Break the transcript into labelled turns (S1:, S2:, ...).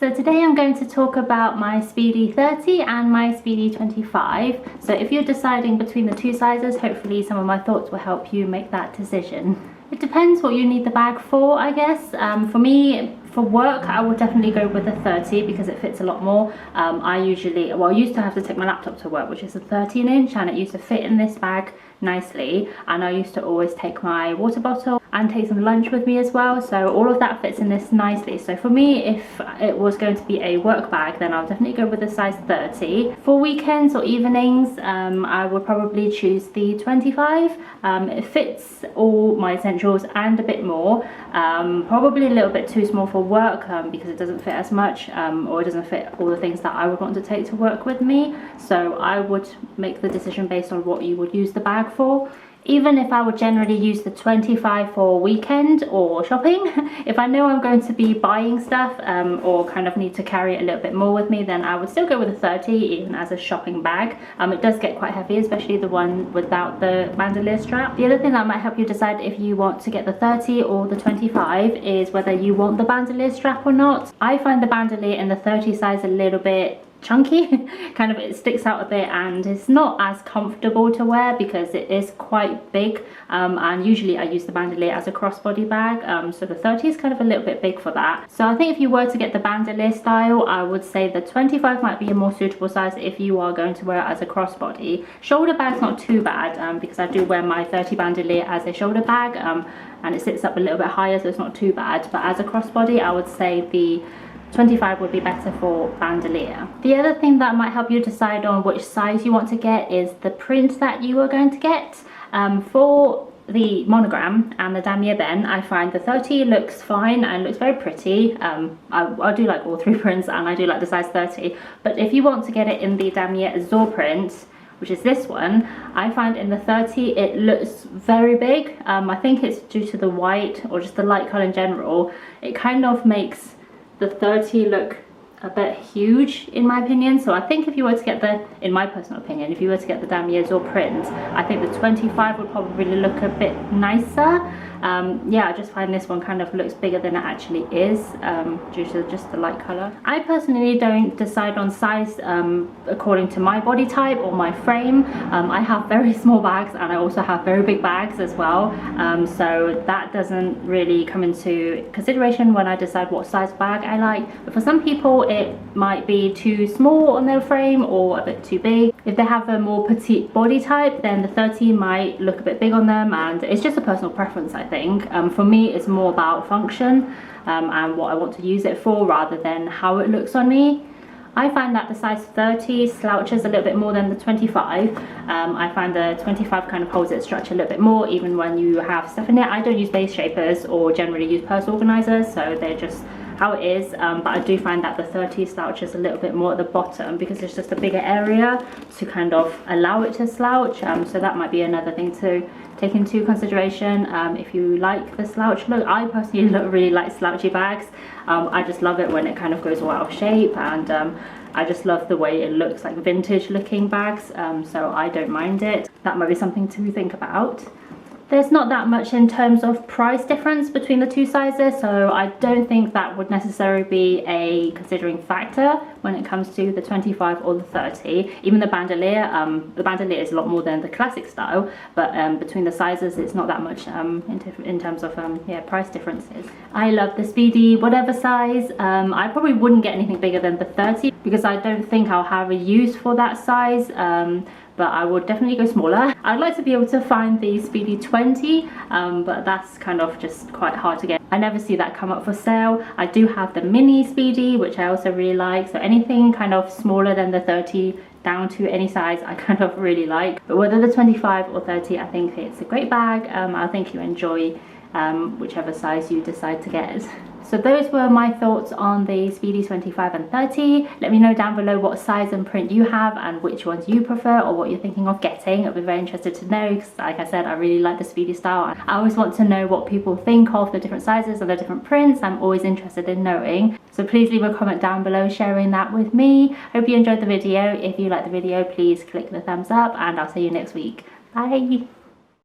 S1: So today I'm going to talk about my Speedy 30 and my Speedy 25. So if you're deciding between the two sizes, hopefully some of my thoughts will help you make that decision. It depends what you need the bag for, I guess. For me, for work, I would definitely go with a 30 because it fits a lot more. I used to have to take my laptop to work, which is a 13-inch, and it used to fit in this bag nicely, and I used to always take my water bottle and take some lunch with me as well, so all of that fits in this nicely. So for me, if it was going to be a work bag, then I'll definitely go with a size 30. For weekends or evenings, I would probably choose the 25. It fits all my essentials and a bit more. Probably a little bit too small for work because it doesn't fit as much, or it doesn't fit all the things that I would want to take to work with me. So I would make the decision based on what you would use the bag for. Even if I would generally use the 25 for weekend or shopping, if I know I'm going to be buying stuff or kind of need to carry it a little bit more with me, then I would still go with a 30 even as a shopping bag. It does get quite heavy, especially the one without the bandolier strap. The other thing that might help you decide if you want to get the 30 or the 25 is whether you want the bandolier strap or not. I find the bandolier in the 30 size a little bit chunky, kind of it sticks out a bit, and it's not as comfortable to wear because it is quite big, and usually I use the bandolier as a crossbody bag, so the 30 is kind of a little bit big for that. So I think if you were to get the bandolier style, I would say the 25 might be a more suitable size if you are going to wear it as a crossbody. Shoulder bag's not too bad because I do wear my 30 bandolier as a shoulder bag, and it sits up a little bit higher, so it's not too bad. But as a crossbody, I would say the 25 would be better for bandolier. The other thing that might help you decide on which size you want to get is the print that you are going to get. For the monogram and the damier ben, I find the 30 looks fine and looks very pretty. I do like all three prints, and I do like the size 30. But if you want to get it in the damier azur print, which is this one, I find in the 30 it looks very big. I think it's due to the white or just the light colour in general. It kind of makes the 30 look a bit huge in my opinion. So I think if you were to get in my personal opinion, if you were to get the damier azur print, I think the 25 would probably look a bit nicer. Yeah, I just find this one kind of looks bigger than it actually is, due to just the light color. I personally don't decide on size according to my body type or my frame. I have very small bags and I also have very big bags as well, so that doesn't really come into consideration when I decide what size bag I like. But for some people it might be too small on their frame or a bit too big. If they have a more petite body type, then the 30 might look a bit big on them, and it's just a personal preference, I think. For me, it's more about function and what I want to use it for rather than how it looks on me. I find that the size 30 slouches a little bit more than the 25. I find the 25 kind of holds its structure a little bit more even when you have stuff in it. I don't use base shapers or generally use purse organizers, so they're just how it is, but I do find that the 30 slouches a little bit more at the bottom because it's just a bigger area to kind of allow it to slouch, so that might be another thing to take into consideration if you like the slouch look. I personally really like slouchy bags. I just love it when it kind of goes all out of shape, and I just love the way it looks like vintage looking bags, so I don't mind it. That might be something to think about. There's not that much in terms of price difference between the two sizes, so I don't think that would necessarily be a considering factor when it comes to the 25 or the 30. Even the bandolier is a lot more than the classic style, but between the sizes it's not that much in terms of yeah, price differences. I love the Speedy whatever size. I probably wouldn't get anything bigger than the 30 because I don't think I'll have a use for that size. But I would definitely go smaller. I'd like to be able to find the Speedy 20, but that's kind of just quite hard to get. I never see that come up for sale. I do have the mini Speedy, which I also really like, so anything kind of smaller than the 30 down to any size I kind of really like. But whether the 25 or 30, I think it's a great bag. I think you enjoy whichever size you decide to get. So those were my thoughts on the Speedy 25 and 30. Let me know down below what size and print you have and which ones you prefer or what you're thinking of getting. I'd be very interested to know because, like I said, I really like the Speedy style. I always want to know what people think of the different sizes and the different prints. I'm always interested in knowing. So please leave a comment down below sharing that with me. Hope you enjoyed the video. If you liked the video, please click the thumbs up and I'll see you next week. Bye!